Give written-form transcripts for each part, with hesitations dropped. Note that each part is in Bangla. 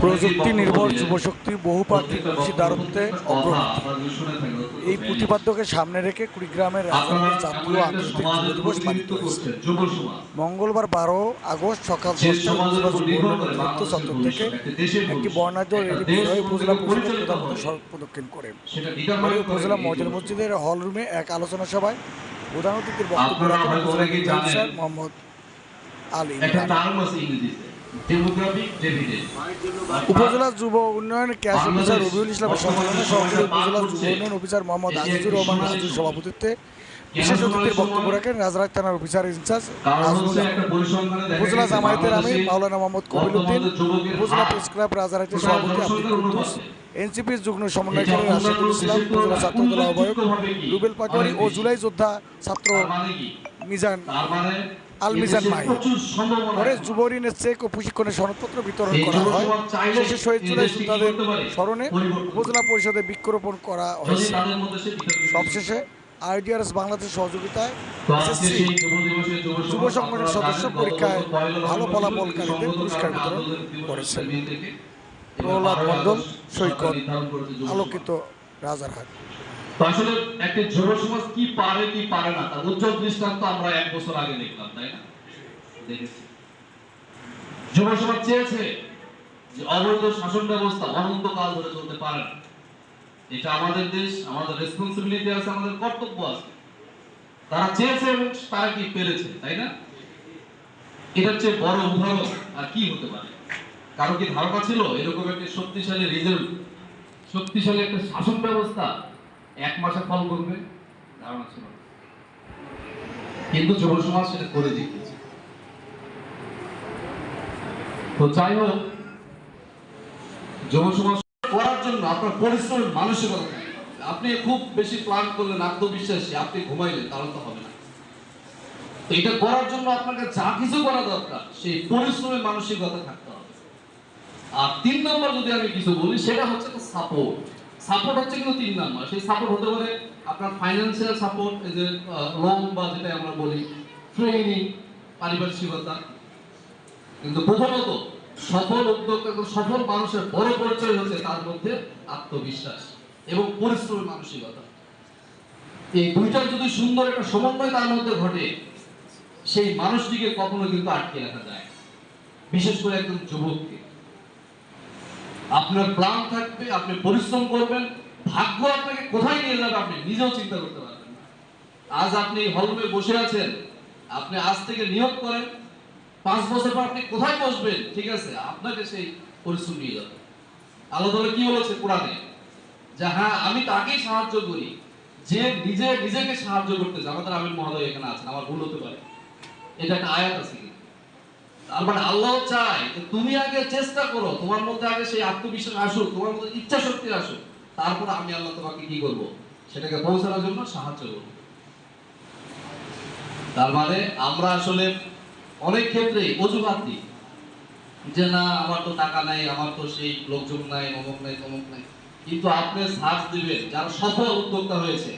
প্রযুক্তি নির্ভর যুবশক্তির বহুপাত্রিক অংশীদারত্বে অগ্রগতি। এই প্রতিপাদ্যকে সামনে রেখে কুড়িগ্রামের রাজারহাটে জাতীয় আন্তর্জাতিক যুব দিবস পালিত হয়েছে। মঙ্গলবার 12 আগস্ট সকাল 10টায় উপজেলা যুব উন্নয়ন অতিরিক্ত চত্বর থেকে একটি বর্ণাঢ্য রেলি বের হয়ে উপজেলা পরিষদের প্রধানমন্ত্রী সড়ক প্রদক্ষিণ করে। পরে উপজেলা মডেল মসজিদের হল রুমে এক আলোচনা সভায় প্রধান অতিথির বক্তব্য রাখেন উপজেলা মোহাম্মদ আলী। উপজেলা যুব উন্নয়ন ক্যাশ অফিসার রবিউল ইসলামের সঞ্চালনায় সহকারী উপজেলা যুব উন্নয়ন অফিসার মোহাম্মদ আজিজুর রহমান রাজুর সভাপতিত্বে বিশেষ অতিথির বক্তব্য রাখেন রাজরহাট থানার অফিসার ইনচার্জ উপজেলা জামায়াতের আমির মাওলানা মোহাম্মদ কবির উদ্দিন, উপজেলা প্রেস ক্লাব রাজরহাটের সভাপতি আব্দুল কুদ্দুস, এনসিপির যুগ্ম সমন্বয়কারী রাশেদুল ইসলাম, উপজেলা ছাত্রদল আহ্বায়ক রুবেল পাটোয়ারি ও জুলাই যোদ্ধা ছাত্র মিজান আল মিজান মাহি। পরে যুব ঋণের চেক ও প্রশিক্ষণের সনদপত্র বিতরণ করা হয়। শেষে শহীদ জুলাই যোদ্ধাদের স্মরণে উপজেলা পরিষদে বৃক্ষরোপণ করা হয়েছে। সবশেষে আইডিআরএস বাংলাদেশ সহযোগিতায় যুব সংগঠনের সদস্য পরীক্ষায় ভালো ফলাফলকারীদের পুরস্কার বিতরণ করেছেন। প্রহ্লাদ মণ্ডল, সৈকত, আলোকিত, রাজারহাট। আসলে একটা যুব সমাজ কি পারে কি পারে না তার উজ্জ্বল দৃষ্টান্ত আমরা 1 বছর আগে দেখলাম, তাই না? দেখেছি যুব সমাজ চেয়েছে যে অবৈধ শাসন ব্যবস্থা অনন্তকাল ধরে চলতে পারে না। এটা আমাদের দেশ, আমাদের রেসপন্সিবিলিটি আছে, আমাদের কর্তব্য আছে। তারা চেয়েছে এবং তারা কি পেরেছে, তাই না? এটার চেয়ে বড় উদাহরণ আর কি হতে পারে? কারো কি ধারণা ছিল এরকম একটা শক্তিশালী রিজাল্ট, শক্তিশালী একটা শাসন ব্যবস্থা 1 মাসে ফল করবে? ধারণা ছিল না, কিন্তু যুব সমাজ সেটা করে দেখিয়েছে। তো যাই হোক, যুব সমাজ করার জন্য আপনার পরিশ্রমের মানসিকতা থাকবে। আপনি খুব বেশি প্ল্যান করলেন, আত্মবিশ্বাসী, আপনি ঘুমাইলেন, তাহলে তো হবে না। তো এটা করার জন্য আপনাকে যা কিছু করা দরকার সেই পরিশ্রমের মানসিকতা থাকতে হবে। আর 3 নম্বর যদি আমি কিছু বলি, সেটা হচ্ছে সাপোর্ট। সাপোর্ট হচ্ছে কিন্তু 3 নাম্বার। সেই সাপোর্ট হতে পারে আপনার ফাইন্যান্সিয়াল সাপোর্ট, এই যে লোন বা যেটা আমরা বলি ট্রেনিং, পারিপার্শ্বিকতা। কিন্তু প্রথমত সফল উদ্যোক্তা, সফল মানুষের বড় পরিচয় হচ্ছে তার মধ্যে আত্মবিশ্বাস এবং পরিশ্রমের মানসিকতা। এই দুইটার যদি সুন্দর একটা সমন্বয় তার মধ্যে ঘটে, সেই মানুষটিকে কখনো কিন্তু আটকে রাখা যায়, বিশেষ করে একজন যুবককে। আপনার প্ল্যান থাকবে, আপনি পরিশ্রম করবেন, ভাগ্য আপনাকে কোথায় নিয়ে যাবে আপনি নিজেও চিন্তা করতে পারবেন না। আজ আপনি হলরুমে বসে আছেন, আপনি আজ থেকে নিয়োগ করেন 5 বছর পর আপনি কোথায় বসবেন, ঠিক আছে? আপনাকে সেই পরিশ্রম নিয়ে যাবে। আল্লাহ তাআলা কি বলেছে কোরআনে, যে হ্যাঁ আমি তাকেই সাহায্য করি যে নিজেকে সাহায্য করতেছে। আমাদের আমির মহোদয় এখানে আছেন, আমার ভুল হতে পারে, এটা একটা আয়াত আছে। তার মানে আল্লাহ চায় যে তুমি আগে চেষ্টা করো, তোমার মধ্যে আগে সেই আত্মবিশ্বাস আসুক, তোমার মধ্যে ইচ্ছা শক্তি আসুক, তারপর আমি আল্লাহ তোমাকে কি করব, সেটাকে পৌঁছানোর জন্য সাহায্য করব। তার মানে আমরা আসলে অনেক ক্ষেত্রে অজুহাত দিই যে না আমার তো টাকা নাই, আমার তো সেই লোকজন নাই, অমুক নাই, তমুক নাই। কিন্তু আপনি সার্চ দিবেন যারা সফল উদ্যোক্তা হয়েছে,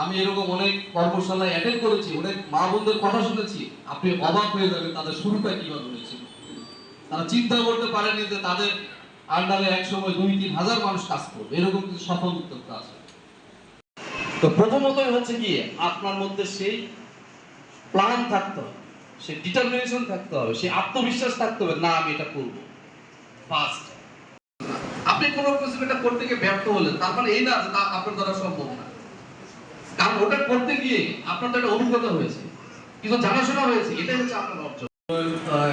আমি এরকম অনেক কর্মশালায় অ্যাটেন্ড করেছি, অনেক মা বোনদের কথা শুনেছি, আপনি অবাক হয়ে যাবেন তাদের শুরুটা কিভাবে হয়েছিল। তারা চিন্তা করতে পারেনি যে তাদের আন্ডারে এক সময় 2-3 হাজার মানুষ কাজ করবে, এরকম কিছু সফল উদ্যোক্তা আছে। তো প্রথমতই হচ্ছে কি আপনার মধ্যে সেই প্ল্যান থাকতে হবে, সেই ডিটারমিনেশন থাকতে হবে, সেই আত্মবিশ্বাস থাকতে হবে, না আমি এটা করব। ফার্স্ট আপনি কোনো কিছু এটা করতে গিয়ে ব্যর্থ হলেন, তার মানে এই না যে আপনার দ্বারা সম্ভব না। কারণ ওটা করতে গিয়ে আপনার তো একটা অভিজ্ঞতা হয়েছে, কিছু জানাশোনা হয়েছে, এটাই হচ্ছে আপনার অর্জন।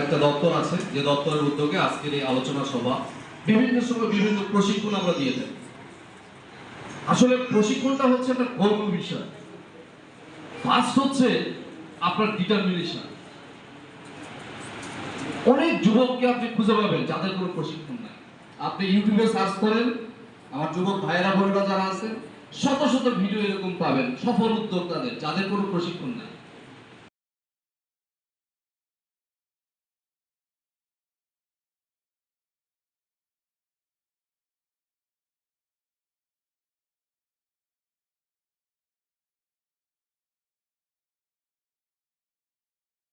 একটা দপ্তর আছে, যে দপ্তরের উদ্যোগে আজকের এই আলোচনা সভা। বিভিন্ন সময় বিভিন্ন প্রশিক্ষণ আমরা দিয়ে থাকি। আসলে প্রশিক্ষণটা হচ্ছে একটা গর্ব বিষয়। ফার্স্ট হচ্ছে আপনার ডিটারমিনেশন। অনেক যুবককে আপনি খুঁজে পাবেন যাদের কোনো প্রশিক্ষণ নাই। আপনি ইউটিউবে সার্চ করেন, আমার যুবক ভাইয়েরা বোনেরা যারা আছে, শত শত ভিডিও এরকম পাবেন সফল উদ্যোক্তাদের যাদের কোনো প্রশিক্ষণ নাই।